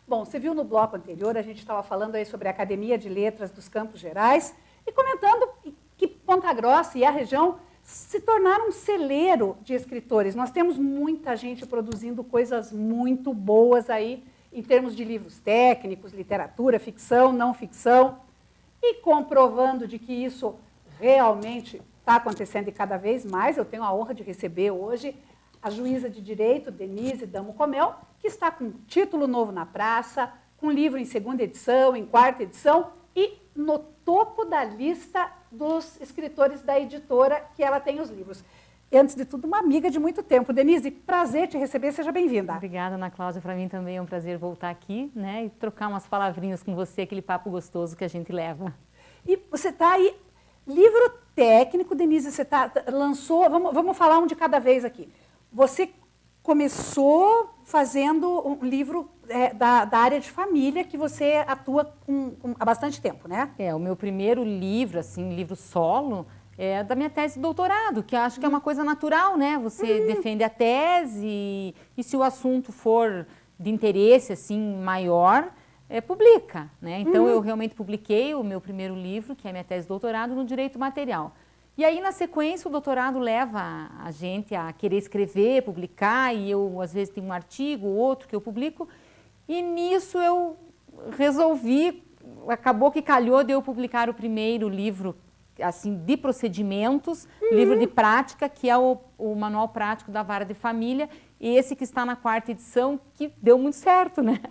Bom, você viu no bloco anterior, a gente estava falando aí sobre a Academia de Letras dos Campos Gerais e comentando que Ponta Grossa e a região se tornaram um celeiro de escritores. Nós temos muita gente produzindo coisas muito boas aí, em termos de livros técnicos, literatura, ficção, não ficção, e comprovando de que isso realmente está acontecendo e cada vez mais. Eu tenho a honra de receber hoje a juíza de direito, Denise Damo-Comel, que está com título novo na praça, com livro em segunda edição, em quarta edição, e no topo da lista dos escritores da editora que ela tem os livros. E, antes de tudo, uma amiga de muito tempo. Denise, prazer te receber, seja bem-vinda. Obrigada, Ana Cláudia. Para mim também é um prazer voltar aqui, né, e trocar umas palavrinhas com você, aquele papo gostoso que a gente leva. E você está aí, livro técnico, Denise, você lançou, vamos falar um de cada vez aqui. Você começou fazendo um livro da área de família, que você atua há bastante tempo, né? O meu primeiro livro, assim, livro solo, é da minha tese de doutorado, que eu acho que é uma coisa natural, né? Você defende a tese e se o assunto for de interesse, assim, maior, publica, né? Então, eu realmente publiquei o meu primeiro livro, que é a minha tese de doutorado, no direito material. E aí, na sequência, o doutorado leva a gente a querer escrever, publicar, e eu, às vezes, tenho um artigo, outro que eu publico, e nisso eu resolvi, acabou que calhou de eu publicar o primeiro livro, assim, de procedimentos, livro de prática, que é o Manual Prático da Vara de Família, esse que está na quarta edição, que deu muito certo, né?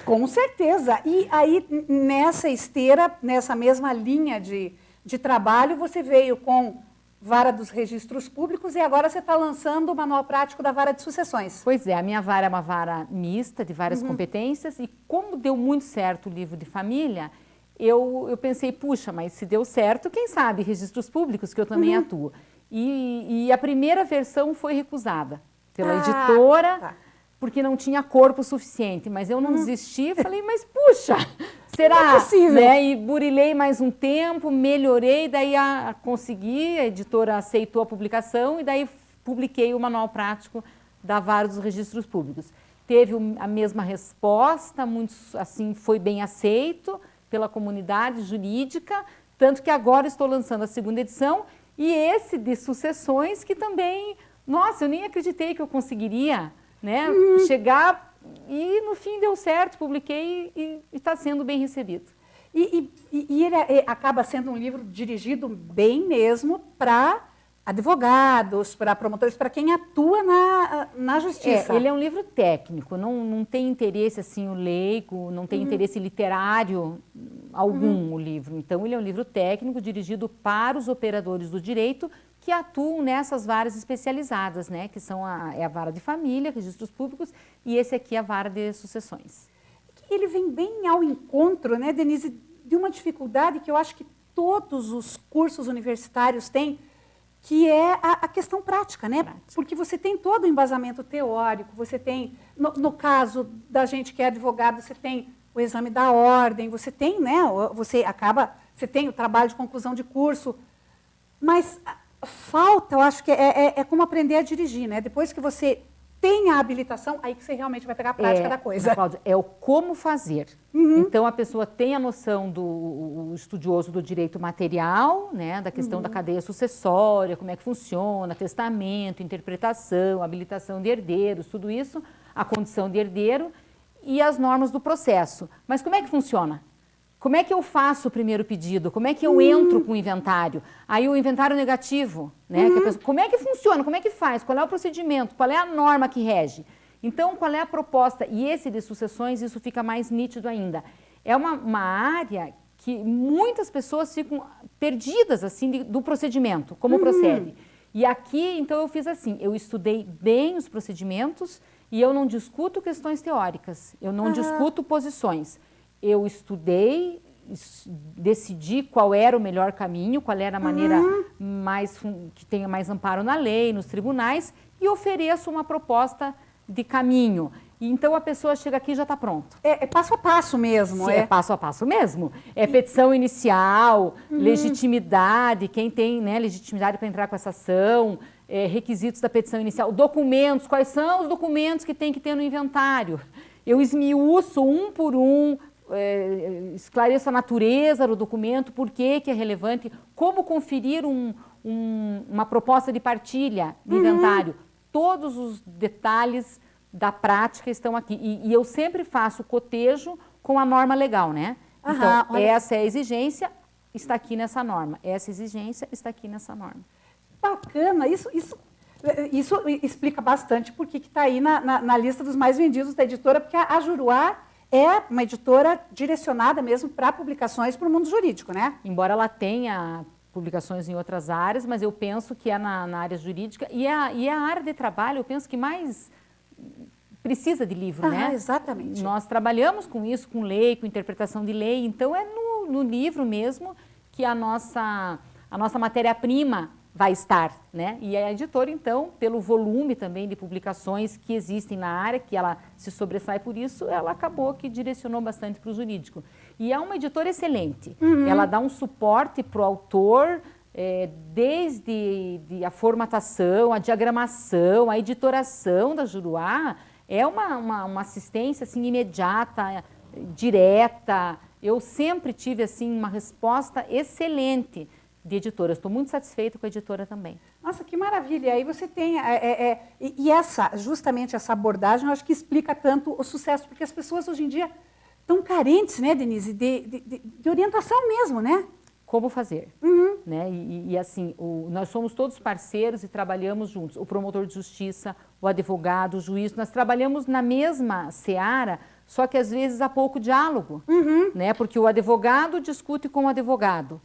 Com certeza. E aí, nessa esteira, nessa mesma linha de trabalho, você veio com Vara dos Registros Públicos e agora você está lançando o Manual Prático da Vara de Sucessões. Pois é, a minha vara é uma vara mista, de várias competências, e como deu muito certo o livro de família, eu pensei, puxa, mas se deu certo, quem sabe registros públicos, que eu também atuo. E a primeira versão foi recusada pela editora, porque não tinha corpo suficiente, mas eu não desisti, falei, mas puxa, será? Não é possível. Né? E burilei mais um tempo, melhorei, daí consegui, a editora aceitou a publicação e daí publiquei o Manual Prático da Vara dos Registros Públicos. Teve a mesma resposta, muito, assim, foi bem aceito pela comunidade jurídica, tanto que agora estou lançando a segunda edição e esse de sucessões que também, nossa, eu nem acreditei que eu conseguiria, né, chegar e no fim deu certo, publiquei e está sendo bem recebido. E ele acaba sendo um livro dirigido bem mesmo para advogados, para promotores, para quem atua na justiça. Ele é um livro técnico, não tem interesse assim o leigo, não tem interesse literário algum o livro. Então ele é um livro técnico dirigido para os operadores do direito que atuam nessas varas especializadas, né? Que são a vara de família, registros públicos, e esse aqui é a vara de sucessões. Ele vem bem ao encontro, né, Denise, de uma dificuldade que eu acho que todos os cursos universitários têm, que é a questão prática, né? Porque você tem todo o embasamento teórico, você tem, no caso da gente que é advogado, você tem o exame da ordem, você tem, né, você tem o trabalho de conclusão de curso, mas falta, eu acho que é como aprender a dirigir, né? Depois que você tem a habilitação, aí que você realmente vai pegar a prática da coisa. Cláudia, é o como fazer. Então, a pessoa tem a noção do estudioso do direito material, né, da questão da cadeia sucessória, como é que funciona, testamento, interpretação, habilitação de herdeiros, tudo isso, a condição de herdeiro e as normas do processo. Mas como é que funciona? Como é que eu faço o primeiro pedido? Como é que eu entro com o inventário? Aí o inventário negativo, né? Que a pessoa, como é que funciona? Como é que faz? Qual é o procedimento? Qual é a norma que rege? Então, qual é a proposta? E esse de sucessões, isso fica mais nítido ainda. É uma área que muitas pessoas ficam perdidas, assim, do procedimento, como procede. E aqui, então, eu fiz assim, eu estudei bem os procedimentos e eu não discuto questões teóricas, eu não discuto posições. Eu estudei, decidi qual era o melhor caminho, qual era a maneira que tenha mais amparo na lei, nos tribunais, e ofereço uma proposta de caminho. E então a pessoa chega aqui e já está pronto. É passo a passo mesmo. Sim, é passo a passo mesmo. É petição inicial, legitimidade, quem tem, né, legitimidade para entrar com essa ação, requisitos da petição inicial, documentos, quais são os documentos que tem que ter no inventário. eu esmiuço um por um, esclareço a natureza do documento, por que é relevante, como conferir uma proposta de partilha de inventário. Todos os detalhes da prática estão aqui. E eu sempre faço cotejo com a norma legal, né? Então, essa é a exigência, está aqui nessa norma. Essa exigência está aqui nessa norma. Bacana, isso explica bastante por que está aí na lista dos mais vendidos da editora, porque a Juruá é uma editora direcionada mesmo para publicações para o mundo jurídico, né? Embora ela tenha publicações em outras áreas, mas eu penso que é na área jurídica e a área de trabalho, eu penso que mais precisa de livro, né? Exatamente. Nós trabalhamos com isso, com lei, com interpretação de lei, então é no livro mesmo que a nossa matéria-prima vai estar, né? E a editora, então, pelo volume também de publicações que existem na área, que ela se sobressai por isso, ela acabou que direcionou bastante para o jurídico. E é uma editora excelente. Ela dá um suporte para o autor, desde a formatação, a diagramação, a editoração da Juruá. É uma assistência assim, imediata, direta. Eu sempre tive assim, uma resposta excelente de editora. Estou muito satisfeita com a editora também. Nossa, que maravilha! Aí você tem... justamente essa abordagem, eu acho que explica tanto o sucesso, porque as pessoas hoje em dia estão carentes, né, Denise, de orientação mesmo, né? Como fazer, né? E assim, nós somos todos parceiros e trabalhamos juntos. O promotor de justiça, o advogado, o juiz, nós trabalhamos na mesma seara, só que às vezes há pouco diálogo, né? Porque o advogado discute com o advogado.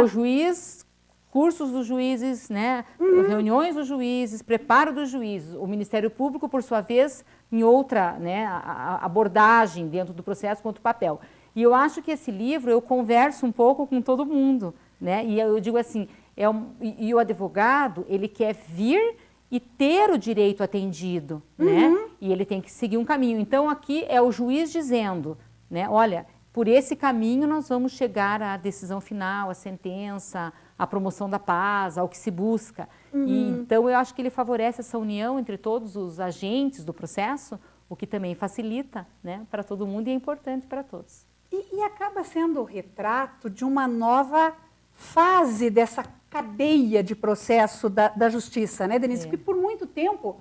O juiz, cursos dos juízes, né? Reuniões dos juízes, preparo dos juízes. O Ministério Público, por sua vez, em outra, né, abordagem dentro do processo quanto papel. E eu acho que esse livro, eu converso um pouco com todo mundo, né? E eu digo assim, e o advogado, ele quer vir e ter o direito atendido, né? E ele tem que seguir um caminho. Então, aqui é o juiz dizendo, né? Olha, por esse caminho nós vamos chegar à decisão final, à sentença, à promoção da paz, ao que se busca. E, então, eu acho que ele favorece essa união entre todos os agentes do processo, o que também facilita, né, para todo mundo e é importante para todos. E acaba sendo o retrato de uma nova fase dessa cadeia de processo da justiça, né, Denise? Porque por muito tempo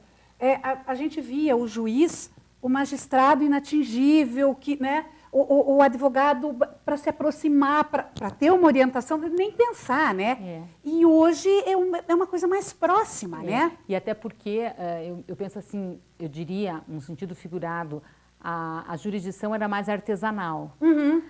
a gente via o juiz, o magistrado inatingível, que, né, o advogado para se aproximar, para ter uma orientação, nem pensar, né? E hoje é uma coisa mais próxima, né? E até porque, eu penso assim, eu diria, num sentido figurado, a jurisdição era mais artesanal.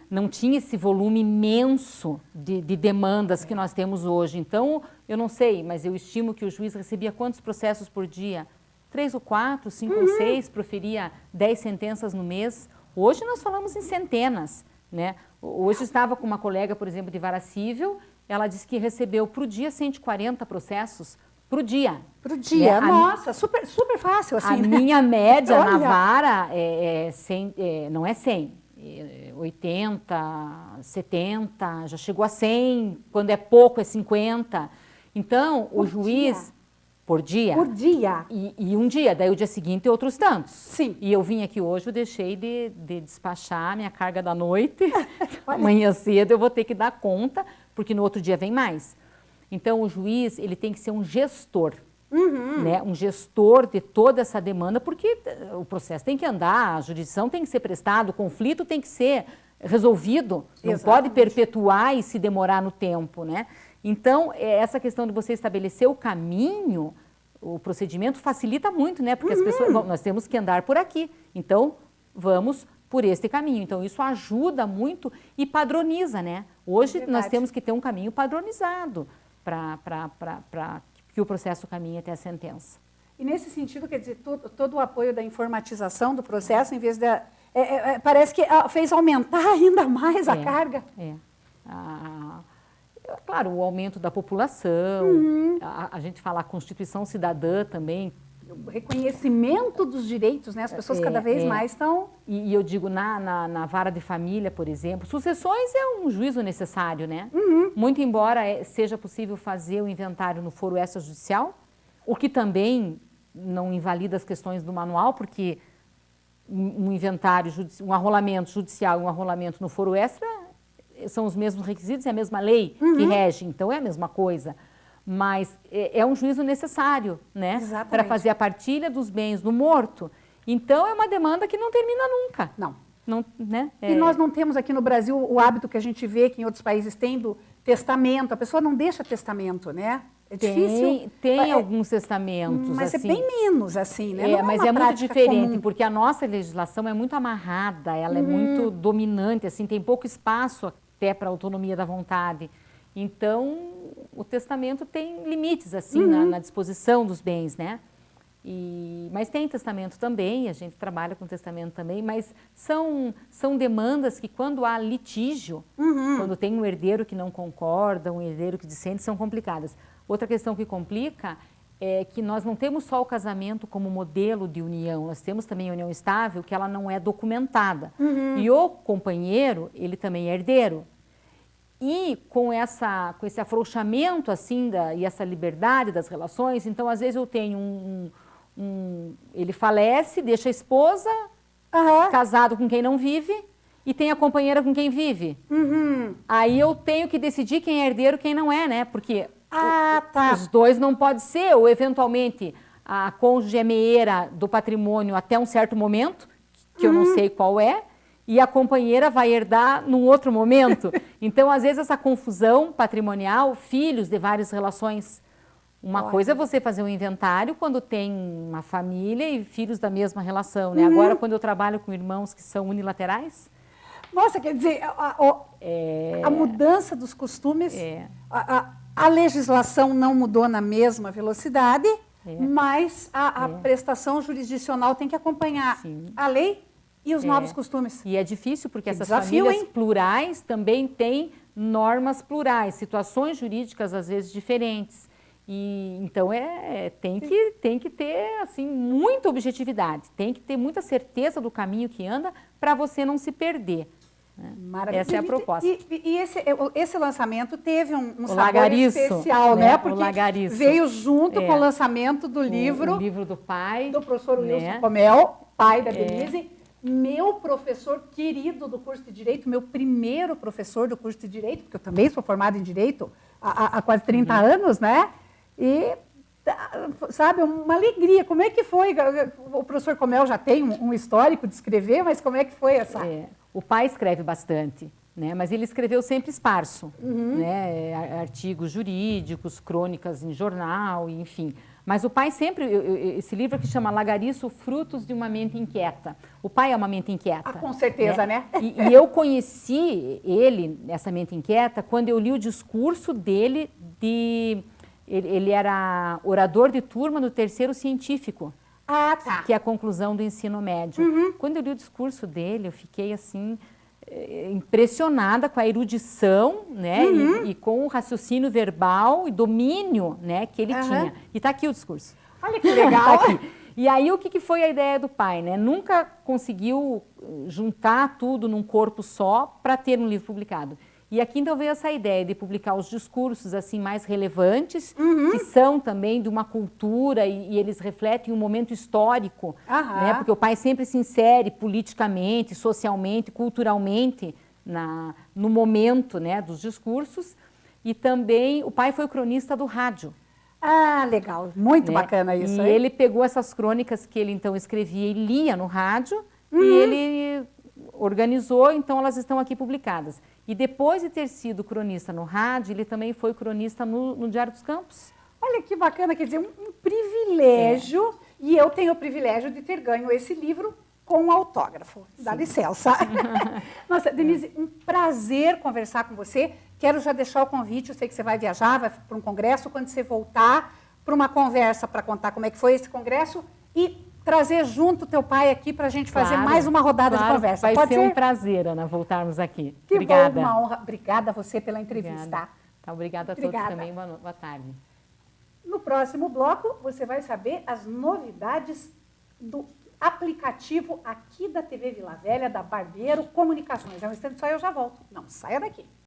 Não tinha esse volume imenso de demandas que nós temos hoje. Então, eu não sei, mas eu estimo que o juiz recebia quantos processos por dia? 3 ou 4, 5 ou 6, proferia 10 sentenças no mês. Hoje nós falamos em centenas, né? Hoje estava com uma colega, por exemplo, de vara civil, ela disse que recebeu por dia 140 processos por dia. Por dia, nossa, super fácil assim. A minha média na vara não é 100, 80, 70, já chegou a 100, quando é pouco é 50. Então, o juiz... Por dia? Por dia. E um dia, daí o dia seguinte outros tantos. Sim. E eu vim aqui hoje, eu deixei de despachar minha carga da noite. Amanhã cedo eu vou ter que dar conta, porque no outro dia vem mais. Então o juiz, ele tem que ser um gestor, né? Um gestor de toda essa demanda, porque o processo tem que andar, a jurisdição tem que ser prestada, o conflito tem que ser resolvido, não pode perpetuar e se demorar no tempo, né? Então, essa questão de você estabelecer o caminho, o procedimento facilita muito, né? Porque as pessoas, bom, nós temos que andar por aqui, então vamos por este caminho. Então, isso ajuda muito e padroniza, né? Hoje nós temos que ter um caminho padronizado para que o processo caminhe até a sentença. E nesse sentido, quer dizer, todo o apoio da informatização do processo, em vez de... parece que fez aumentar ainda mais a carga. Claro, o aumento da população, a gente fala a Constituição Cidadã também. O reconhecimento dos direitos, né? As pessoas cada vez mais estão... E eu digo, na vara de família, por exemplo, sucessões é um juízo necessário, né? Muito embora seja possível fazer o inventário no foro extrajudicial, o que também não invalida as questões do manual, porque um inventário, um arrolamento judicial e um arrolamento no foro extra são os mesmos requisitos, é a mesma lei que rege, então é a mesma coisa. Mas é um juízo necessário, né? Para fazer a partilha dos bens do morto. Então, é uma demanda que não termina nunca. Não, né? E nós não temos aqui no Brasil o hábito que a gente vê que em outros países tem do testamento. A pessoa não deixa testamento, né? É difícil. Tem alguns testamentos, mas assim. É bem menos, assim, né? Mas é muito diferente, comum. porque a nossa legislação é muito amarrada, ela é muito dominante, assim, tem pouco espaço até para a autonomia da vontade. Então, o testamento tem limites, assim, na disposição dos bens, né? Mas tem testamento também, a gente trabalha com testamento também, mas são demandas que quando há litígio, quando tem um herdeiro que não concorda, um herdeiro que dissente, são complicadas. Outra questão que complica é que nós não temos só o casamento como modelo de união, nós temos também a união estável, que ela não é documentada. E o companheiro, ele também é herdeiro. E com esse afrouxamento, assim, e essa liberdade das relações, então, às vezes, eu tenho ele falece, deixa a esposa, casado com quem não vive, e tem a companheira com quem vive. Aí eu tenho que decidir quem é herdeiro e quem não é, né? Porque os dois não podem ser, ou eventualmente a cônjuge é meeira do patrimônio até um certo momento, que eu não sei qual é, e a companheira vai herdar num outro momento. Então, às vezes, essa confusão patrimonial, filhos de várias relações. Uma coisa é você fazer um inventário quando tem uma família e filhos da mesma relação, né? Agora, quando eu trabalho com irmãos que são unilaterais... Nossa, quer dizer, a mudança dos costumes, a legislação não mudou na mesma velocidade, mas a prestação jurisdicional tem que acompanhar a lei e os novos costumes. E é difícil porque essas famílias plurais também têm normas plurais, situações jurídicas às vezes diferentes. E então tem que ter assim muita objetividade, tem que ter muita certeza do caminho que anda para você não se perder. Maravilha. Essa é a proposta. E esse lançamento teve um sabor Lagariço, especial, né? Porque veio junto com o lançamento do livro. O livro do pai. Do professor Wilson Comel, pai da Denise. Meu professor querido do curso de Direito, meu primeiro professor do curso de Direito, porque eu também sou formada em Direito há quase 30 anos, né? E, sabe, uma alegria. Como é que foi? O professor Comel já tem um histórico de escrever, mas como é que foi essa... O pai escreve bastante, né? Mas ele escreveu sempre esparso, né? Artigos jurídicos, crônicas em jornal, enfim. Mas o pai sempre, esse livro que chama Lagariço, Frutos de uma Mente Inquieta. O pai é uma mente inquieta. Com certeza, né? E eu conheci ele, essa mente inquieta, quando eu li o discurso dele Ele era orador de turma no terceiro científico. Que é a conclusão do ensino médio. Quando eu li o discurso dele, eu fiquei assim impressionada com a erudição, né, e com o raciocínio verbal e domínio, né, que ele tinha. E está aqui o discurso. Olha que legal. Tá aqui. E aí o que foi a ideia do pai, né? Nunca conseguiu juntar tudo num corpo só para ter um livro publicado. E aqui então veio essa ideia de publicar os discursos assim mais relevantes, que são também de uma cultura e eles refletem um momento histórico, né? Porque o pai sempre se insere politicamente, socialmente, culturalmente no momento, né, dos discursos. E também o pai foi o cronista do rádio. Legal, muito bacana isso. E ele pegou essas crônicas que ele então escrevia e lia no rádio e ele organizou, então elas estão aqui publicadas. E depois de ter sido cronista no rádio, ele também foi cronista no Diário dos Campos. Olha que bacana, quer dizer, um privilégio, e eu tenho o privilégio de ter ganho esse livro com um autógrafo. Dá licença. Nossa, Denise, um prazer conversar com você. Quero já deixar o convite, eu sei que você vai viajar, vai para um congresso, quando você voltar, para uma conversa para contar como é que foi esse congresso e trazer junto o teu pai aqui para a gente fazer mais uma rodada de conversa. Vai ser um prazer, Ana, voltarmos aqui. Que obrigada. Bom, uma honra. Obrigada a você pela entrevista. Obrigada, obrigada a todos também. Boa tarde. No próximo bloco, você vai saber as novidades do aplicativo aqui da TV Vila Velha, da Barbeiro Comunicações. É um instante só, eu já volto. Não saia daqui.